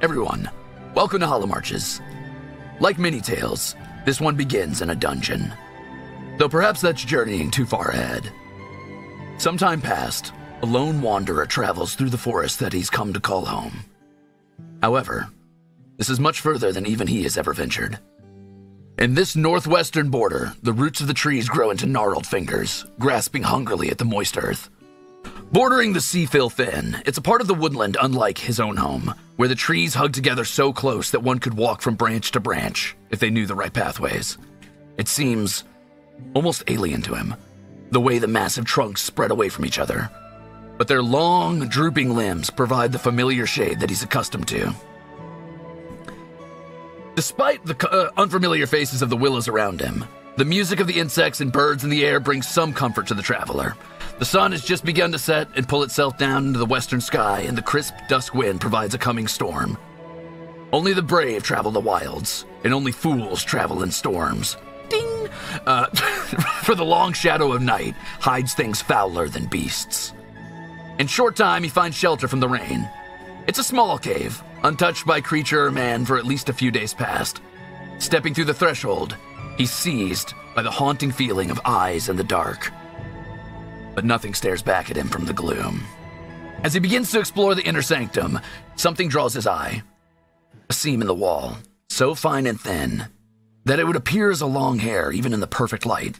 Everyone, welcome to HOLOMARCHES. Like many tales, this one begins in a dungeon. Though perhaps that's journeying too far ahead. Some time past, a lone wanderer travels through the forest that he's come to call home. However, this is much further than even he has ever ventured. In this northwestern border, the roots of the trees grow into gnarled fingers, grasping hungrily at the moist earth. Bordering the sea-fill fen, it's a part of the woodland unlike his own home, where the trees hug together so close that one could walk from branch to branch if they knew the right pathways. It seems almost alien to him, the way the massive trunks spread away from each other. But their long, drooping limbs provide the familiar shade that he's accustomed to. Despite the unfamiliar faces of the willows around him, the music of the insects and birds in the air brings some comfort to the traveler. The sun has just begun to set and pull itself down into the western sky, and the crisp dusk wind provides a coming storm. Only the brave travel the wilds, and only fools travel in storms. Ding! For the long shadow of night hides things fouler than beasts. In short time, he finds shelter from the rain. It's a small cave, untouched by creature or man for at least a few days past. Stepping through the threshold, he's seized by the haunting feeling of eyes in the dark. But nothing stares back at him from the gloom. As he begins to explore the inner sanctum, something draws his eye. A seam in the wall, so fine and thin that it would appear as a long hair even in the perfect light.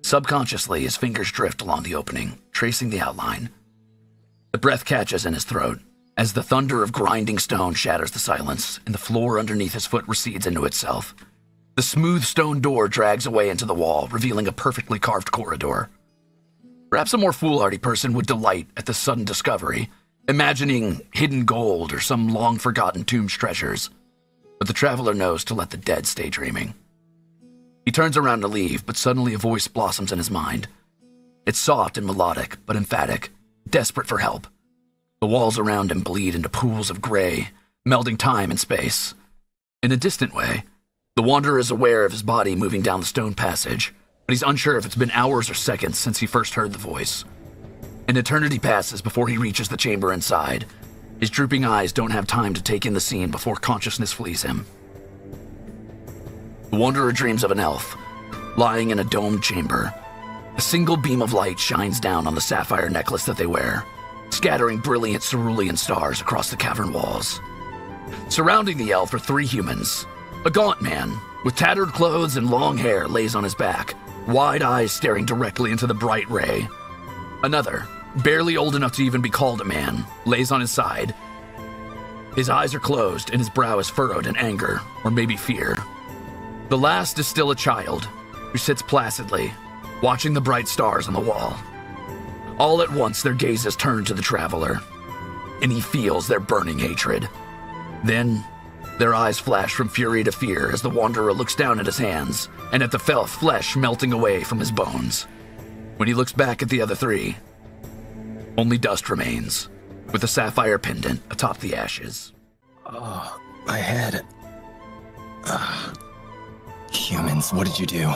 Subconsciously, his fingers drift along the opening, tracing the outline. The breath catches in his throat as the thunder of grinding stone shatters the silence and the floor underneath his foot recedes into itself. The smooth stone door drags away into the wall, revealing a perfectly carved corridor. Perhaps a more foolhardy person would delight at the sudden discovery, imagining hidden gold or some long-forgotten tomb's treasures. But the traveler knows to let the dead stay dreaming. He turns around to leave, but suddenly a voice blossoms in his mind. It's soft and melodic, but emphatic, desperate for help. The walls around him bleed into pools of gray, melding time and space. In a distant way, the wanderer is aware of his body moving down the stone passage, but he's unsure if it's been hours or seconds since he first heard the voice. An eternity passes before he reaches the chamber inside. His drooping eyes don't have time to take in the scene before consciousness flees him. The wanderer dreams of an elf, lying in a domed chamber. A single beam of light shines down on the sapphire necklace that they wear, scattering brilliant cerulean stars across the cavern walls. Surrounding the elf are three humans. A gaunt man, with tattered clothes and long hair, lays on his back, wide eyes staring directly into the bright ray. Another, barely old enough to even be called a man, lays on his side. His eyes are closed and his brow is furrowed in anger, or maybe fear. The last is still a child, who sits placidly, watching the bright stars on the wall. All at once, their gazes turn to the traveler, and he feels their burning hatred. Then, their eyes flash from fury to fear as the wanderer looks down at his hands and at the fell flesh melting away from his bones. When he looks back at the other three, only dust remains, with a sapphire pendant atop the ashes. Oh, my head. Humans, what did you do?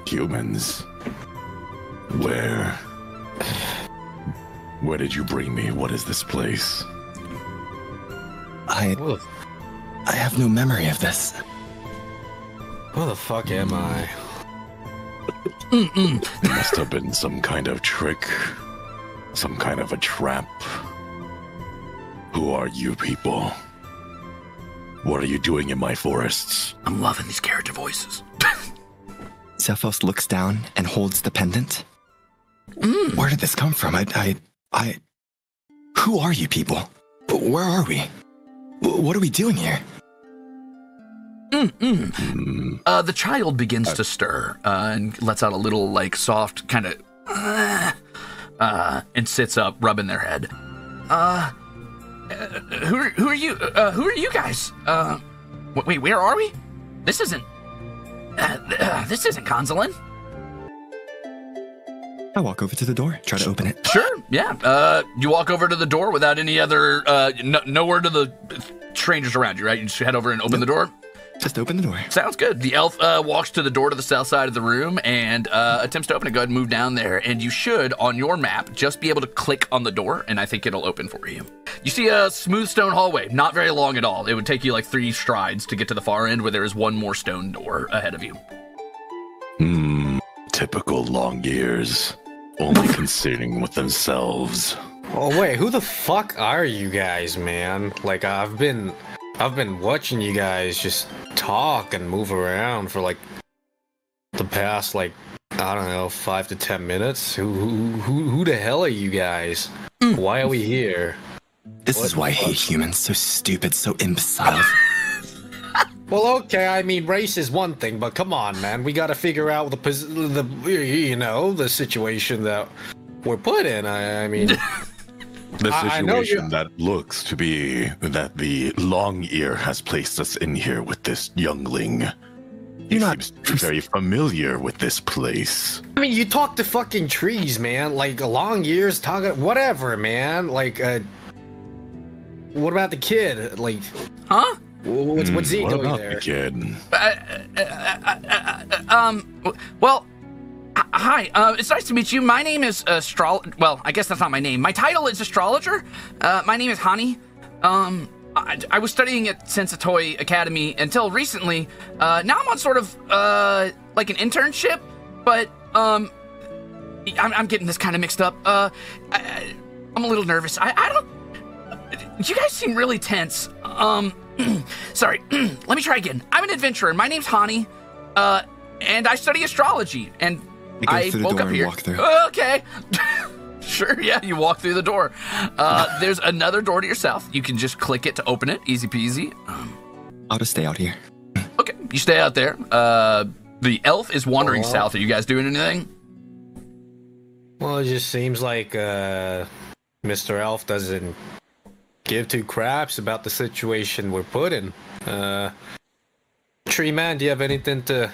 Humans? Where did you bring me? What is this place? I have no memory of this. Who the fuck am I? It must have been some kind of trick. Some kind of a trap. Who are you people? What are you doing in my forests? I'm loving these character voices. Zephos looks down and holds the pendant. Where did this come from? Who are you people? Where are we? What are we doing here? The child begins to stir and lets out a little, like, soft kind of, and sits up, rubbing their head. Who are you? Who are you guys? Wait, where are we? This isn't Consulin. I walk over to the door, try to open it. Sure, yeah. You walk over to the door without any other, no word to the strangers around you, right? You just head over and open the door? Just open the door. Sounds good. The elf walks to the door to the south side of the room and attempts to open it. Go ahead and move down there. And you should, on your map, just be able to click on the door, and I think it'll open for you. You see a smooth stone hallway, not very long at all. It would take you like 3 strides to get to the far end where there is one more stone door ahead of you. Typical long ears, only considering with themselves. Oh wait, who the fuck are you guys, man? Like I've been watching you guys just talk and move around for like the past like I don't know 5 to 10 minutes. Who the hell are you guys? Why are we here? This is why I hate humans. So stupid, so imbecile. Well, okay, I mean, race is one thing, but come on, man, we gotta figure out the situation that we're put in. I mean, the situation that looks to be that the long ear has placed us in here with this youngling. He seems to be very familiar with this place. I mean, you talk to fucking trees, man. Like long ears, talking whatever, man. Like, what about the kid? Like, huh? What's he doing about there? The kid? Well, hi. It's nice to meet you. My name is Well, I guess that's not my name. My title is astrologer. My name is Hani. I was studying at Sensatoy Academy until recently. Now I'm on sort of like an internship, but I'm getting this kind of mixed up. I'm a little nervous. I don't. You guys seem really tense. Sorry. Let me try again. I'm an adventurer. My name's Hani, and I study astrology. And I woke up here. Walk through. Okay. Sure, yeah, you walk through the door. There's another door to your south. You can just click it to open it. Easy peasy. I'll just stay out here. Okay, you stay out there. The elf is wandering south. Are you guys doing anything? Well, it just seems like Mr. Elf doesn't give 2 craps about the situation we're put in. Tree Man, do you have anything to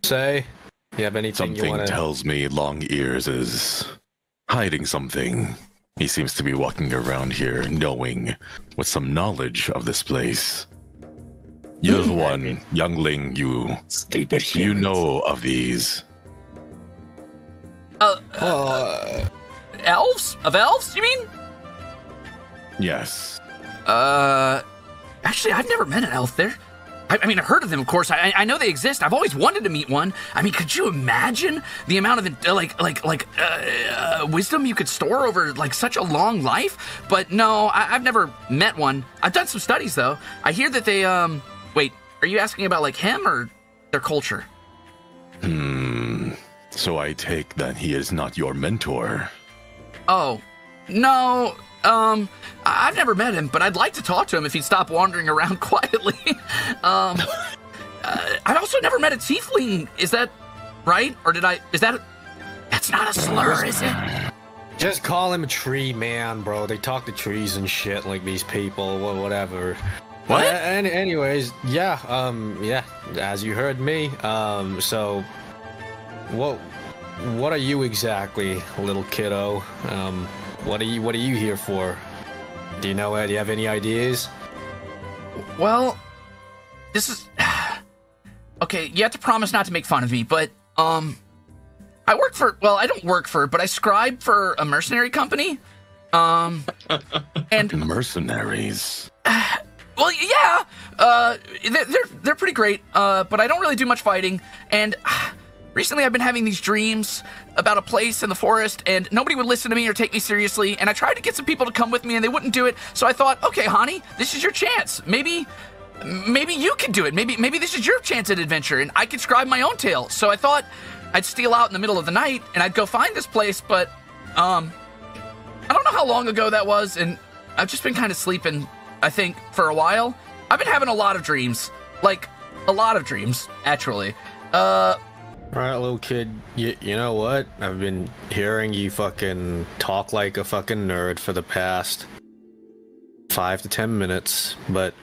say? Do you have anything you want to... Something tells me Long Ears is hiding something. He seems to be walking around here knowing, with some knowledge of this place. You're the one, youngling, you know of these. Elves? Of elves, you mean? Yes. Actually, I've never met an elf there. I mean, I've heard of them, of course. I know they exist. I've always wanted to meet one. I mean, could you imagine the amount of wisdom you could store over like such a long life? But no, I've never met one. I've done some studies though. I hear that they wait, are you asking about like him or their culture? So I take that he is not your mentor. Oh, no. I've never met him, but I'd like to talk to him if he'd stop wandering around quietly. I've also never met a tiefling. Is that right? Or that's not a slur, is it? Just call him a tree man, bro. They talk to trees and shit like these people, whatever. What? Anyways, yeah, as you heard me, so, what are you exactly, little kiddo? What are you here for? Do you know? Do you have any ideas? Well, this is okay. You have to promise not to make fun of me, but I work for. Well, I don't work for, but I scribe for a mercenary company. And mercenaries. Well, yeah. They're pretty great. But I don't really do much fighting, and. Recently, I've been having these dreams about a place in the forest, and nobody would listen to me or take me seriously, and I tried to get some people to come with me, and they wouldn't do it, so I thought, okay, Hani, this is your chance. Maybe you can do it. Maybe this is your chance at adventure, and I could scribe my own tale. So I thought I'd steal out in the middle of the night, and I'd go find this place, but, I don't know how long ago that was, and I've just been kind of sleeping, I think, for a while. I've been having a lot of dreams. Like, a lot of dreams, actually. Alright, little kid, you know what? I've been hearing you fucking talk like a fucking nerd for the past 5 to 10 minutes, but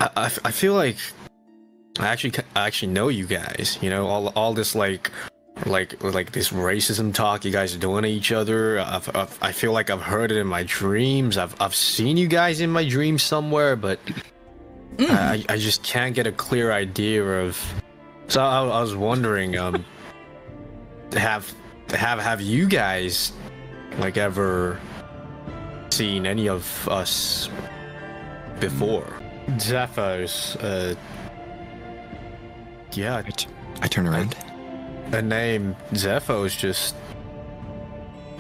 I feel like I actually know you guys, you know, all this like this racism talk you guys are doing to each other. I feel like I've heard it in my dreams. I've seen you guys in my dreams somewhere, but I just can't get a clear idea of. So I was wondering, have you guys like ever seen any of us before. Zephos, yeah. I turn around. The name Zephos just...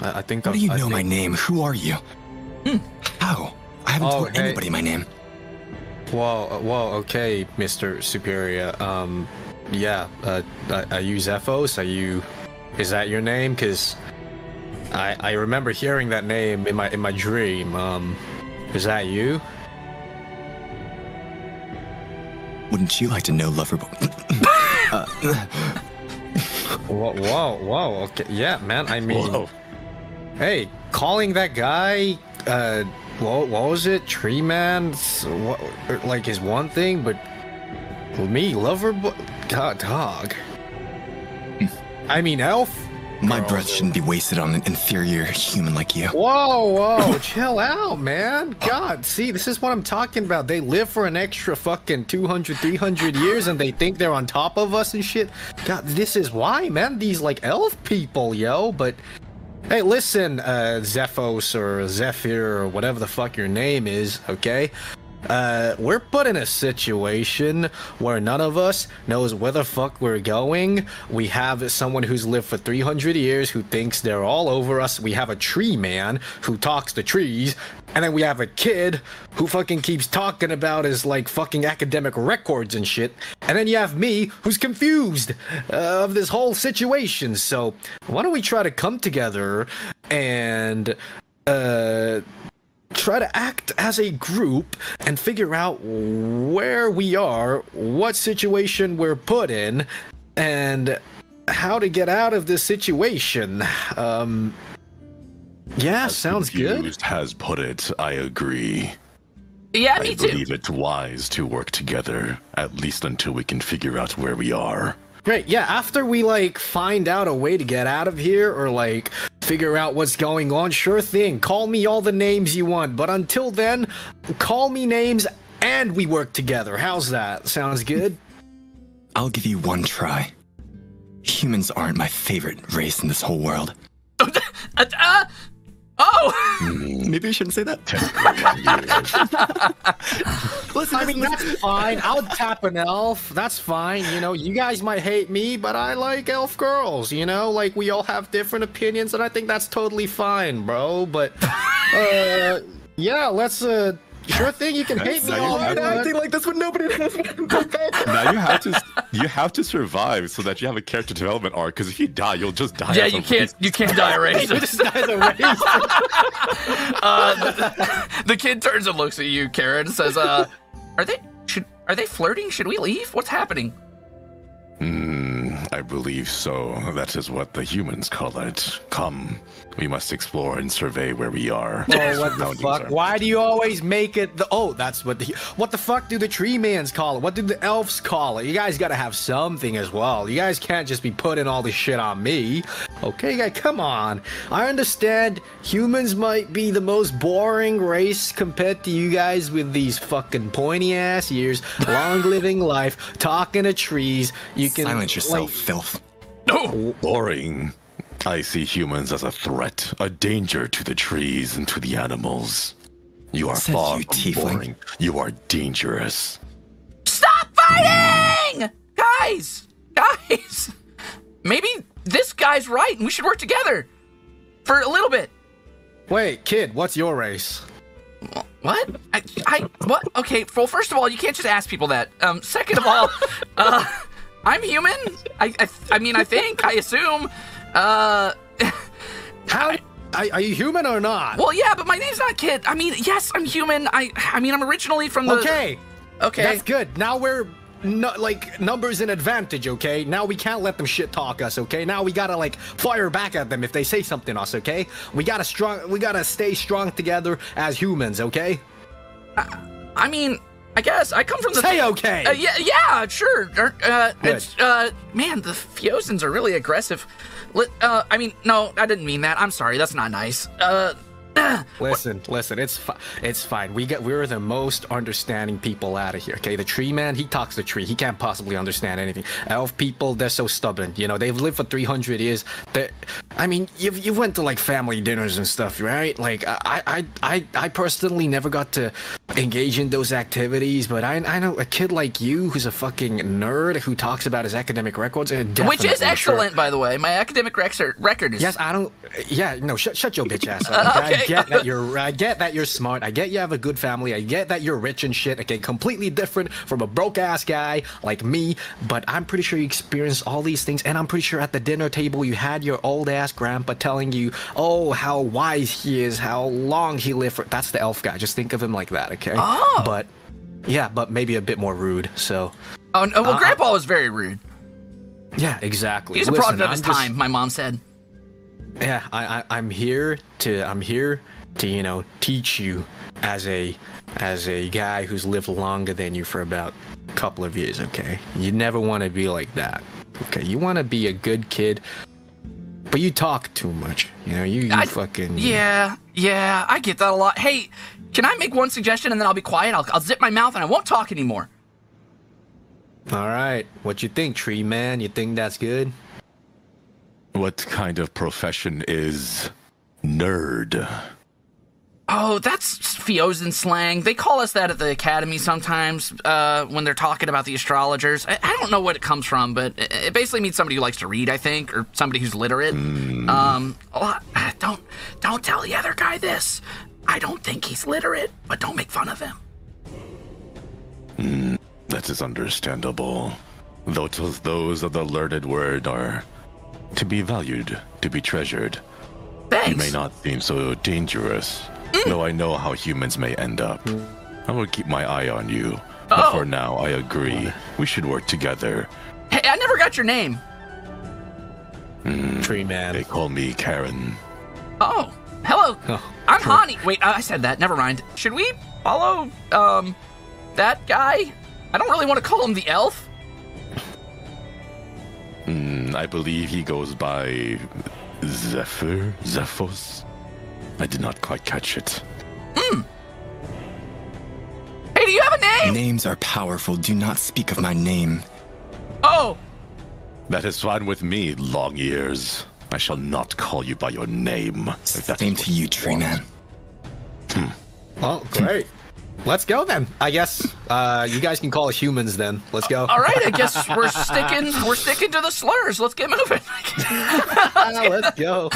I think... How do you know my name? Who are you? How? I haven't told anybody my name. Well, okay, Mr. Superior. Yeah, are you Zephos? Are you... Is that your name? Because I remember hearing that name in my dream. Is that you? Wouldn't you like to know, lover boy? Whoa, okay, yeah, man, I mean... Whoa. Hey, calling that guy, what was it? Tree man? What, like, is one thing, but... Me, lover boy? Dog. I mean, elf? My breath shouldn't be wasted on an inferior human like you. Whoa, chill out, man. God, see, this is what I'm talking about. They live for an extra fucking 200, 300 years and they think they're on top of us and shit. God, this is why, man. These, like, elf people, yo. But, hey, listen, Zephos or Zephyr or whatever the fuck your name is, okay? We're put in a situation where none of us knows where the fuck we're going. We have someone who's lived for 300 years who thinks they're all over us. We have a tree man who talks to trees. And then we have a kid who fucking keeps talking about his, like, fucking academic records and shit. And then you have me who's confused of this whole situation. So why don't we try to come together and, try to act as a group and figure out where we are, what situation we're put in, and how to get out of this situation. Yeah, sounds good. Has put it, I agree. Yeah, me too. I believe it's wise to work together, at least until we can figure out where we are. Great, yeah, after we, like, find out a way to get out of here, or, like, figure out what's going on, sure thing, call me all the names you want, but until then, call me names and we work together. How's that? Sounds good? I'll give you one try. Humans aren't my favorite race in this whole world. Maybe I shouldn't say that. Listen, I mean, that's fine. I'll tap an elf. That's fine. You know, you guys might hate me, but I like elf girls, you know? Like, we all have different opinions, and I think that's totally fine, bro. But, yeah, let's, sure thing, you can hate me all I'm acting like this when nobody does. Now you have to survive so that you have a character development arc. Because if you die, you'll just die. Yeah, you can't die a racist. The kid turns and looks at you, Karen, and says, "Are they flirting? Should we leave? What's happening?" I believe so. That is what the humans call it. Come, we must explore and survey where we are. Oh, what the fuck? Why do you always make it the... Oh, that's what the... What the fuck do the tree mans call it? What do the elves call it? You guys gotta have something as well. You guys can't just be putting all this shit on me. Okay, guys, come on. I understand humans might be the most boring race compared to you guys with these fucking pointy-ass ears, long-living life, talking to trees. You can... Silence yourself, filth. No! Boring. I see humans as a threat, a danger to the trees and to the animals. You are far from boring. You are dangerous. Stop fighting! Guys! Maybe this guy's right and we should work together. For a little bit. Wait, kid, what's your race? What? What? Okay, well, first of all, you can't just ask people that. Second of all, I'm human. I assume. How? Are you human or not? Well, yeah, but my name's not Kid. I mean, yes, I'm human. I'm originally from the... Okay. That's good. Now we're, numbers in advantage, okay? Now we can't let them shit talk us, okay? Now we gotta, fire back at them if they say something to us, okay? We gotta stay strong together as humans, okay? I guess I come from the... Say okay! Yeah, sure. Man, the Fiozans are really aggressive. No, I didn't mean that. I'm sorry, that's not nice. Listen, it's fine. We're the most understanding people out of here, okay? The tree man, he talks to tree. He can't possibly understand anything. Elf people, they're so stubborn. You know, they've lived for 300 years. I mean, you went to like family dinners and stuff, right? Like I personally never got to engage in those activities, but I know a kid like you who's a fucking nerd who talks about his academic records, which is excellent, by the way. My academic record is. Yes, I don't. Yeah, no, shut your bitch ass up. Okay. I get that you're smart. I get you have a good family. I get that you're rich and shit. Okay, completely different from a broke ass guy like me. But I'm pretty sure you experienced all these things, and I'm pretty sure at the dinner table you had your old ass grandpa telling you, oh, how wise he is, how long he lived for. That's the elf guy. Just think of him like that, okay? Oh. But yeah, but maybe a bit more rude. So. Oh no, well, Grandpa was very rude. Yeah, exactly. He's a product of his time. My mom said. Yeah, I'm here to teach you as a guy who's lived longer than you for about a couple of years. Okay, you never want to be like that. Okay, you want to be a good kid. But you talk too much, you fucking... Yeah, I get that a lot. Hey, can I make one suggestion and then I'll be quiet? I'll zip my mouth and I won't talk anymore. All right, what you think, Tree Man? You think that's good? What kind of profession is nerd? Oh, that's Fiozen slang. They call us that at the academy sometimes when they're talking about the astrologers. I don't know what it comes from, but it basically means somebody who likes to read, I think, or somebody who's literate. Don't tell the other guy this. I don't think he's literate, but don't make fun of him. That is understandable. Those of the learned word are to be valued, to be treasured. Thanks. You may not seem so dangerous. Though I know how humans may end up. I will keep my eye on you. But for now, I agree. We should work together. Hey, I never got your name. Tree Man. They call me Karen. Oh, hello. I'm Hani. Wait, I said that. Never mind. Should we follow, that guy? I don't really want to call him the elf. I believe he goes by Zephos? I did not quite catch it. Hey, do you have a name? Names are powerful. Do not speak of my name. Oh. That is fine with me, Long Ears. I shall not call you by your name. Same to you, Tree Man. Well, great. Let's go then. I guess you guys can call us humans then. Let's go. All right, I guess we're sticking to the slurs. Let's get moving. Let's go.